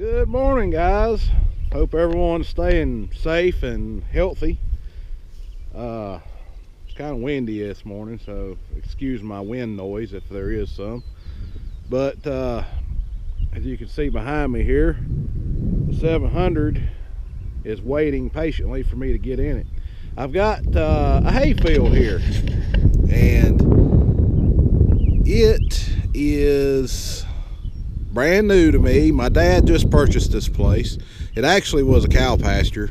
Good morning, guys. Hope everyone's staying safe and healthy. It's kind of windy this morning, so excuse my wind noise if there is some. But as you can see behind me here, the 700 is waiting patiently for me to get in it. I've got a hay field here, and it is brand new to me. My dad just purchased this place. It actually was a cow pasture.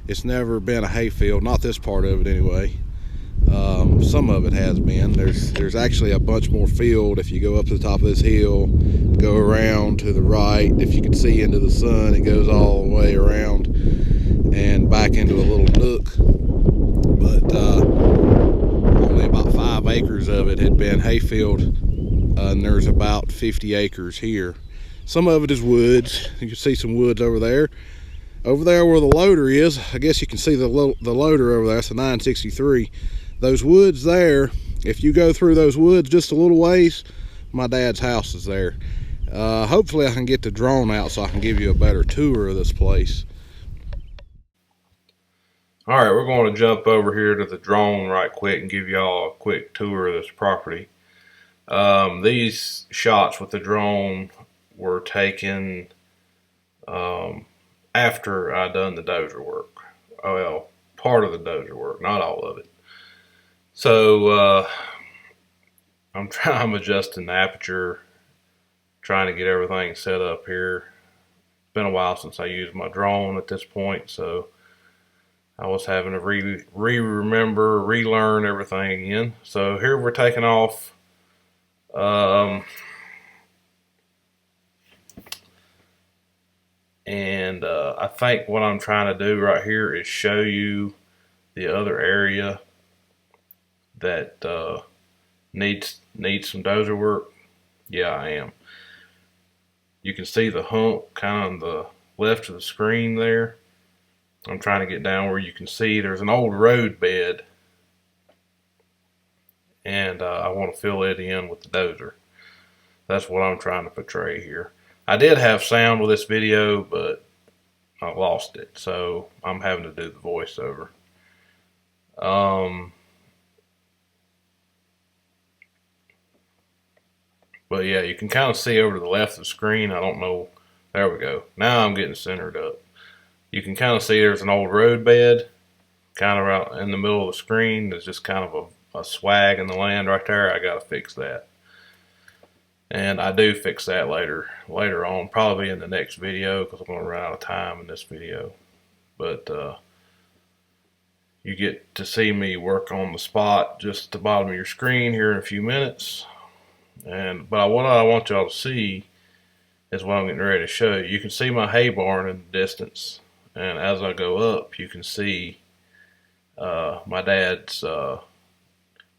It's never been a hay field, not this part of it anyway. Some of it has been. There's actually a bunch more field if you go up to the top of this hill, go around to the right. If you can see into the sun, it goes all the way around and back into a little nook. But only about 5 acres of it had been hay field. And there's about 50 acres here. Some of it is woods. You can see some woods over there. Over there where the loader is, I guess you can see the loader over there. That's a 963. Those woods there, if you go through those woods just a little ways, my dad's house is there. Hopefully I can get the drone out so I can give you a better tour of this place. All right, we're going to jump over here to the drone right quick and give y'all a quick tour of this property. These shots with the drone were taken after I done the dozer work. Well, part of the dozer work, not all of it. So I'm adjusting the aperture, trying to get everything set up here. It's been a while since I used my drone at this point, so I was having to relearn everything again. So here we're taking off. I think what I'm trying to do right here is show you the other area that needs some dozer work. Yeah, I am. You can see the hump kind of on the left of the screen there. I'm trying to get down where you can see there's an old road bed, and I want to fill it in with the dozer. That's what I'm trying to portray here. I did have sound with this video, but I lost it, so I'm having to do the voiceover. But yeah, you can kind of see over to the left of the screen. I don't know. There we go. Now I'm getting centered up. You can kind of see there's an old road bed kind of out in the middle of the screen. There's just kind of a swag in the land right there. I got to fix that. And I do fix that later on, probably in the next video, because I'm going to run out of time in this video. But you get to see me work on the spot just at the bottom of your screen here in a few minutes. But what I want y'all to see is what I'm getting ready to show you. You can see my hay barn in the distance, and as I go up, you can see my dad's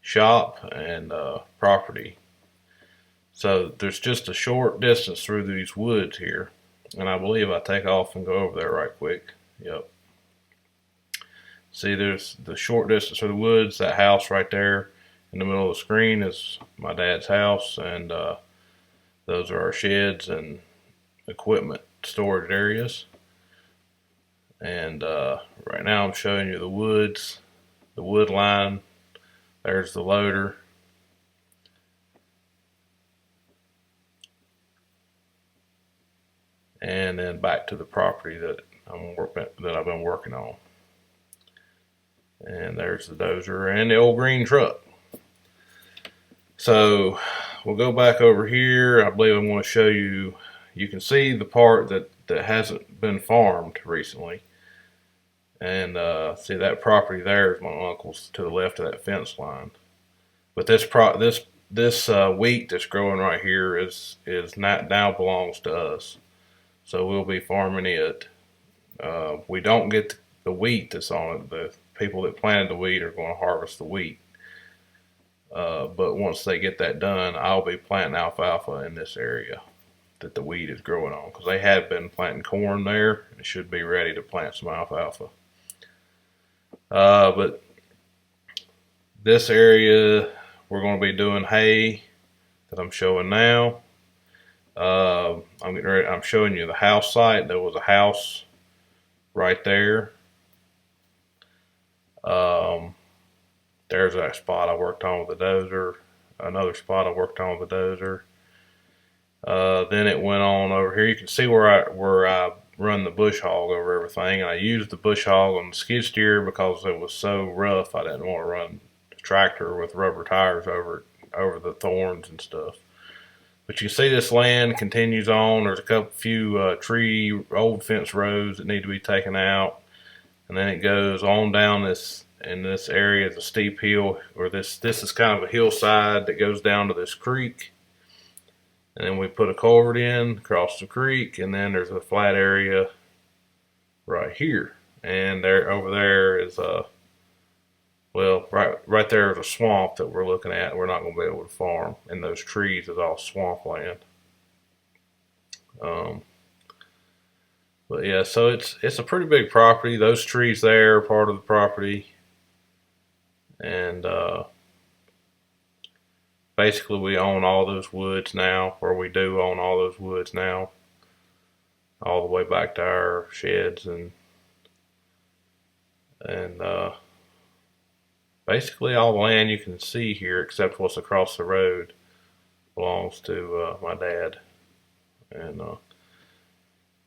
shop and property. So there's just a short distance through these woods here. And I believe I take off and go over there right quick. Yep. See, there's the short distance through the woods. That house right there in the middle of the screen is my dad's house. And those are our sheds and equipment storage areas. And right now I'm showing you the woods, the wood line. There's the loader. And then back to the property that I've been working on. And there's the dozer and the old green truck. So we'll go back over here. I believe I'm going to show you. You can see the part that hasn't been farmed recently. And see, that property there is my uncle's to the left of that fence line. But this wheat that's growing right here is not now belongs to us. So we'll be farming it. We don't get the wheat that's on it. The people that planted the wheat are going to harvest the wheat. But once they get that done, I'll be planting alfalfa in this area that the wheat is growing on, because they had been planting corn there and should be ready to plant some alfalfa. But this area, we're going to be doing hay that I'm showing now. I'm getting ready. I'm showing you the house site. There was a house right there. There's that spot I worked on with the dozer. Another spot I worked on with the dozer. Then it went on over here. You can see where I run the bush hog over everything. And I used the bush hog on the skid steer because it was so rough. I didn't want to run the tractor with rubber tires over the thorns and stuff. But you can see this land continues on. There's a few old fence rows that need to be taken out. And then it goes on down this, in this area is a steep hill, or this is kind of a hillside that goes down to this creek. And then we put a culvert in across the creek, and then there's a flat area right here. And there, over there is right there is a swamp that we're looking at. We're not going to be able to farm, and those trees is all swampland. But yeah, so it's a pretty big property. Those trees there are part of the property, and basically we own all those woods now, or we do own all those woods now, all the way back to our sheds, and basically all the land you can see here, except what's across the road, belongs to my dad. And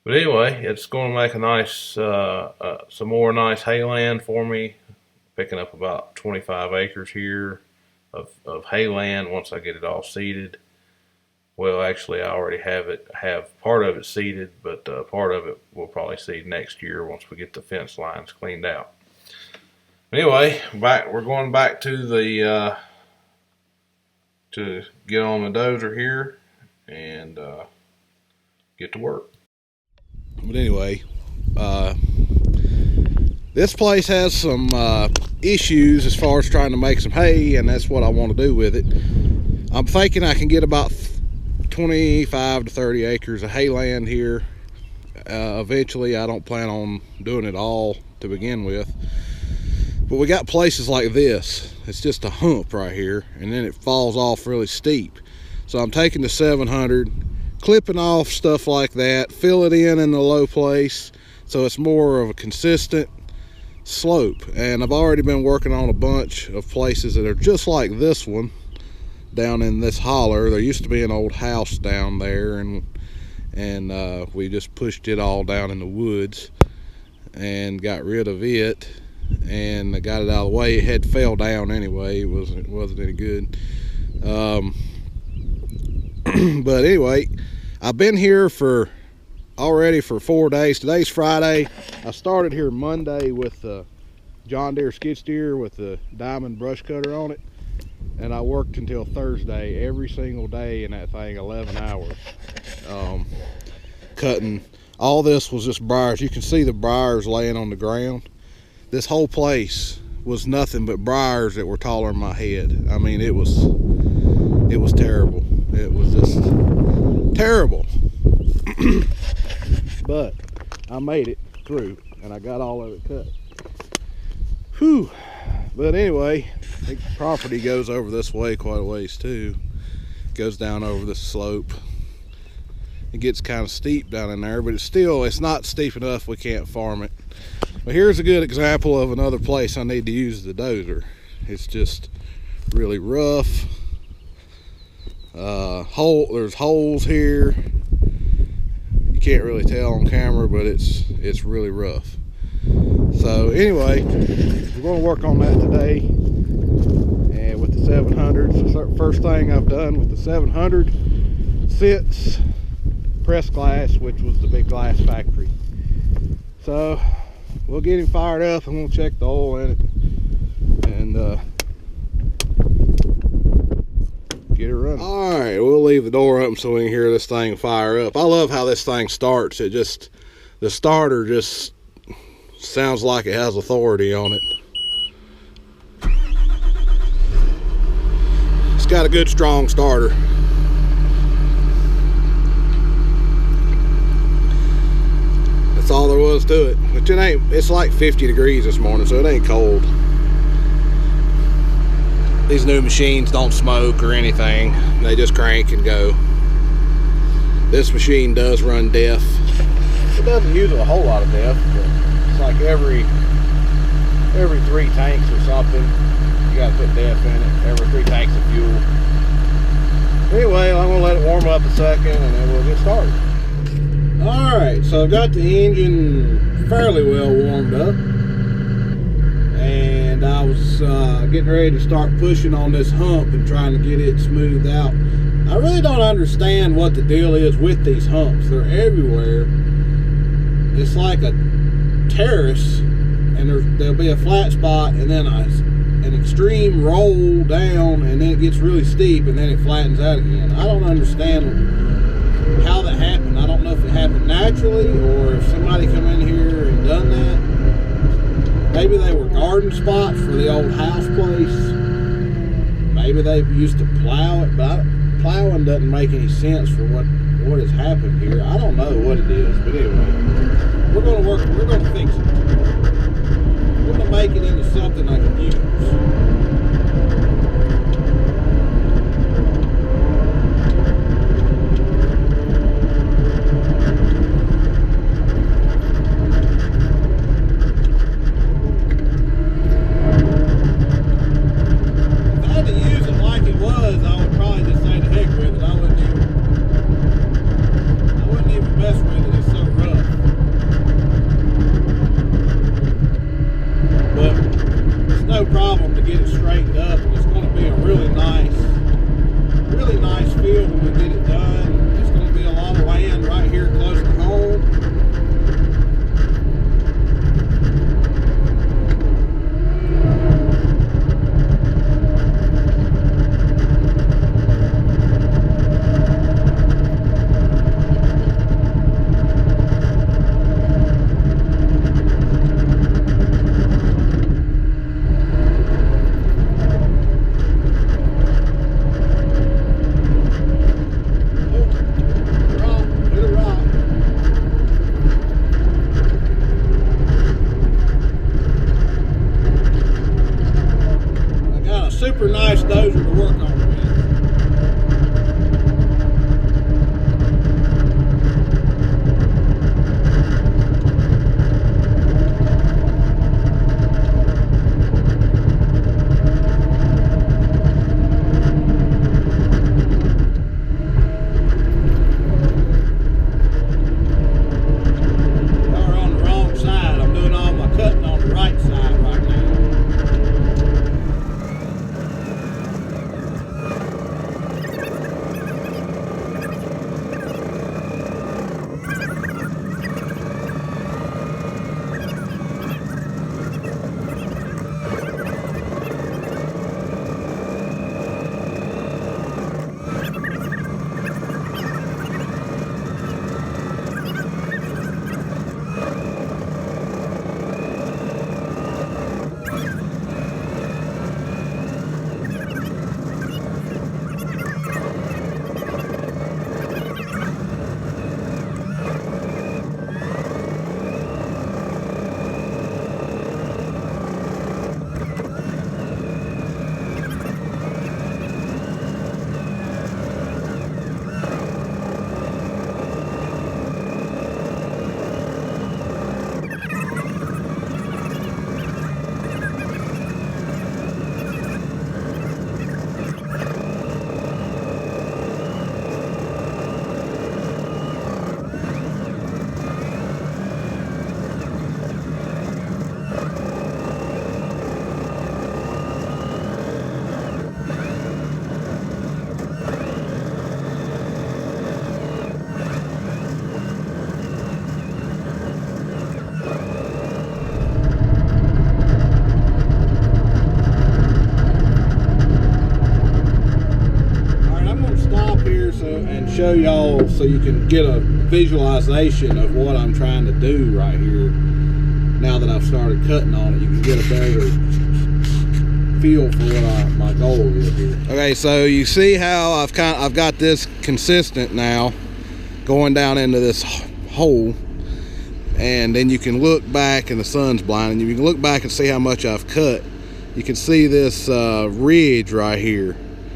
but anyway, it's going to make a nice, some more nice hayland for me. Picking up about 25 acres here of hayland once I get it all seeded. Well, actually, I already have part of it seeded, but part of it we'll probably seed next year once we get the fence lines cleaned out. Anyway, we're going back to the to get on the dozer here and get to work. But anyway, this place has some issues as far as trying to make some hay, and that's what I want to do with it. I'm thinking I can get about 25 to 30 acres of hayland here. Eventually, I don't plan on doing it all to begin with. But we got places like this. It's just a hump right here, and then it falls off really steep. So I'm taking the 700, clipping off stuff like that, fill it in the low place so it's more of a consistent slope. And I've already been working on a bunch of places that are just like this one down in this holler. There used to be an old house down there, and we just pushed it all down in the woods and got rid of it, and I got it out of the way. It had fell down anyway. It wasn't any good. But anyway, I've been here already for 4 days. Today's Friday. I started here Monday with the John Deere skid steer with the diamond brush cutter on it, and I worked until Thursday every single day in that thing, 11 hours, cutting. All this was just briars. You can see the briars laying on the ground. This whole place was nothing but briars that were taller than my head. I mean, it was terrible. It was just terrible. But I made it through, and I got all of it cut. Whew. But anyway, I think the property goes over this way quite a ways too. It goes down over this slope. It gets kind of steep down in there, but it's not steep enough we can't farm it. But here's a good example of another place I need to use the dozer. It's just really rough. There's holes here. You can't really tell on camera, but it's really rough. So anyway, we're going to work on that today, and with the 700. So first thing I've done with the 700 since Press Glass, which was the big glass factory. So we'll get him fired up, and we'll check the oil in it and get it running. All right, we'll leave the door open so we can hear this thing fire up. I love how this thing starts. The starter just sounds like it has authority on it. It's got a good strong starter. That's all there was to it. But it's like 50 degrees this morning, so it ain't cold. These new machines don't smoke or anything. They just crank and go. This machine does run DEF. It doesn't use a whole lot of DEF, but it's like every 3 tanks or something, you gotta put DEF in it. Every 3 tanks of fuel. Anyway, I'm gonna let it warm up a second and then we'll get started. Alright, so I got the engine fairly well warmed up. And I was getting ready to start pushing on this hump and trying to get it smoothed out. I really don't understand what the deal is with these humps. They're everywhere. It's like a terrace, and there'll be a flat spot and then an extreme roll down, and then it gets really steep and then it flattens out again. I don't understand how that happened. I don't know if it happened naturally or if somebody come in here and done that. Maybe they were garden spots for the old house place. Maybe they used to plow it, but plowing doesn't make any sense for what has happened here. I don't know what it is, but anyway, we're going to fix it. We're going to make it into something I can use. Super nice dozer to work on with. Y'all are on the wrong side. I'm doing all my cutting on the right side right now. Show y'all so you can get a visualization of what I'm trying to do right here. Now that I've started cutting on it, you can get a better feel for what my goal is here. Okay, so you see how I've got this consistent now going down into this hole, and then you can look back and the sun's blinding you. You can look back and see how much I've cut. You can see this ridge right here.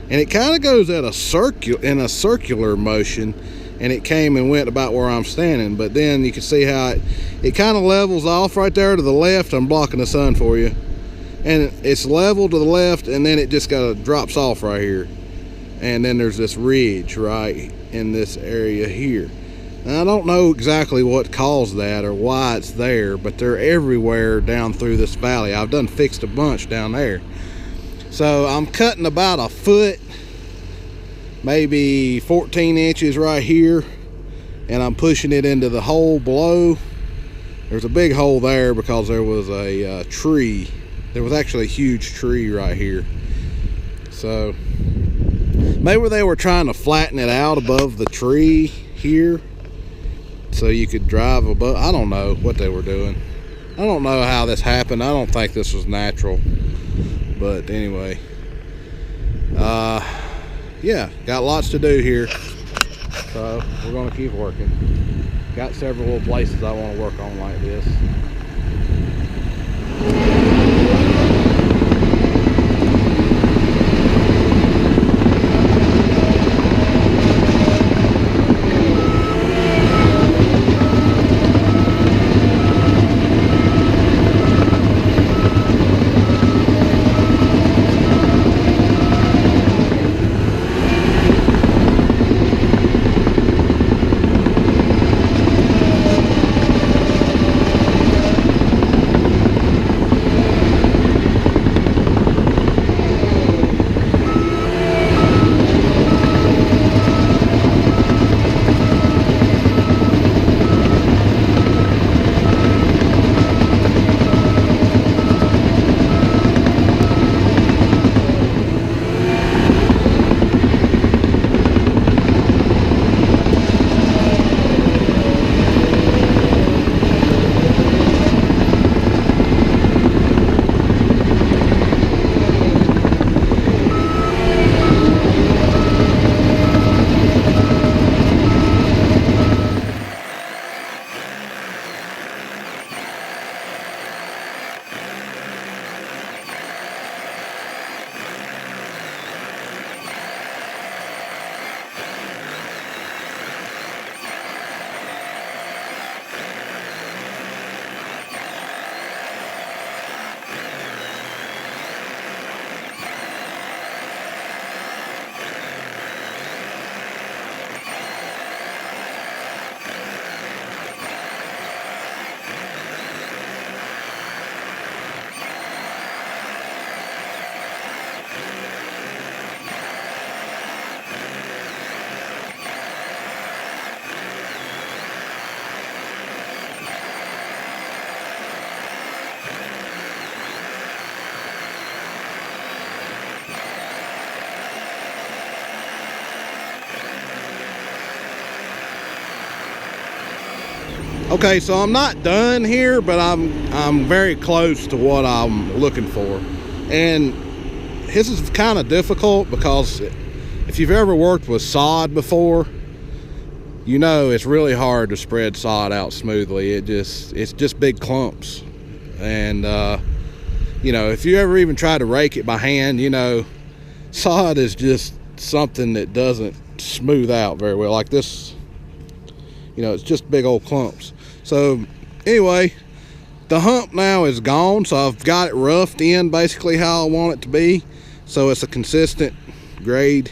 And it kind of goes at in a circular motion, and it came and went about where I'm standing. But then you can see how it kind of levels off right there to the left. I'm blocking the sun for you, and it's level to the left, and then it just drops off right here, and then there's this ridge right in this area here. Now, I don't know exactly what caused that or why it's there, but they're everywhere down through this valley. I've done fixed a bunch down there. So I'm cutting about a foot, maybe 14 inches right here, and I'm pushing it into the hole below. There's a big hole there because there was a tree. There was actually a huge tree right here. So maybe they were trying to flatten it out above the tree here so you could drive above. I don't know what they were doing. I don't know how this happened. I don't think this was natural. But anyway, yeah, got lots to do here. So we're going to keep working. Got several little places I want to work on like this. Okay, so I'm not done here, but I'm very close to what I'm looking for. And this is kind of difficult because if you've ever worked with sod before, you know it's really hard to spread sod out smoothly. It's just big clumps. And you know, if you ever even try to rake it by hand, you know, sod is just something that doesn't smooth out very well. Like this, you know, it's just big old clumps. So anyway, the hump now is gone, so I've got it roughed in basically how I want it to be, so it's a consistent grade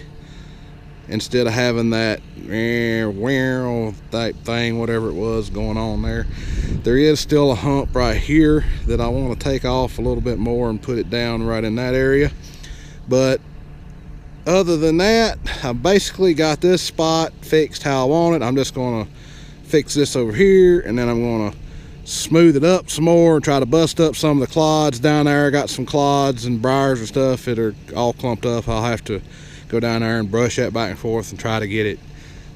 instead of having that type thing, whatever it was going on there. There is still a hump right here that I want to take off a little bit more and put it down right in that area. But other than that, I basically got this spot fixed how I want it. I'm just going to fix this over here, and then I'm going to smooth it up some more and try to bust up some of the clods down there. I got some clods and briars and stuff that are all clumped up. I'll have to go down there and brush that back and forth and try to get it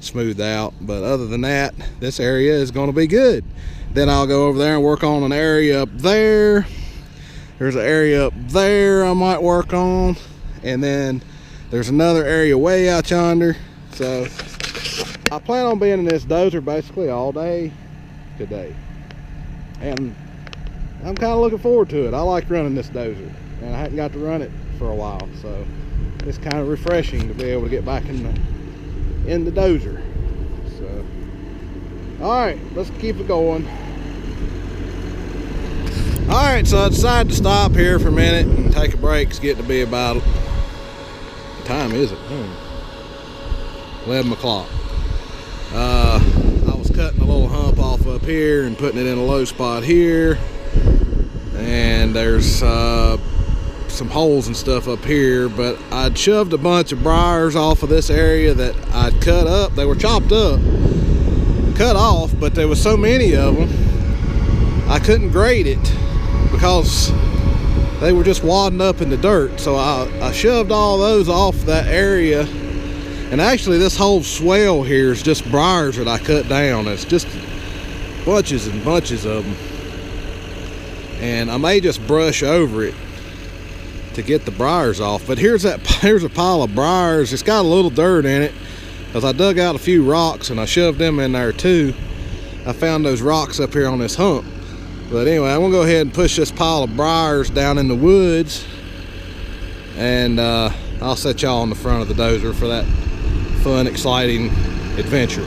smoothed out. But other than that, this area is going to be good. Then I'll go over there and work on an area up there. There's an area up there I might work on, and then there's another area way out yonder. So I plan on being in this dozer basically all day today, and I'm kind of looking forward to it. I like running this dozer, and I hadn't got to run it for a while, so it's kind of refreshing to be able to get back in the dozer. So Alright, let's keep it going. Alright, so I decided to stop here for a minute and take a break. It's getting to be about, what time is it? 11 o'clock. I was cutting a little hump off up here and putting it in a low spot here. And there's some holes and stuff up here, but I'd shoved a bunch of briars off of this area that I'd cut up. They were chopped up, cut off, but there was so many of them I couldn't grade it because they were just wadding up in the dirt. So I shoved all those off that area, and actually this whole swell here is just briars that I cut down. It's just bunches and bunches of them, and I may just brush over it to get the briars off. But here's a pile of briars. It's got a little dirt in it because I dug out a few rocks and I shoved them in there too. I found those rocks up here on this hump. But anyway, I'm gonna go ahead and push this pile of briars down in the woods, and I'll set y'all on the front of the dozer for that fun, exciting adventure.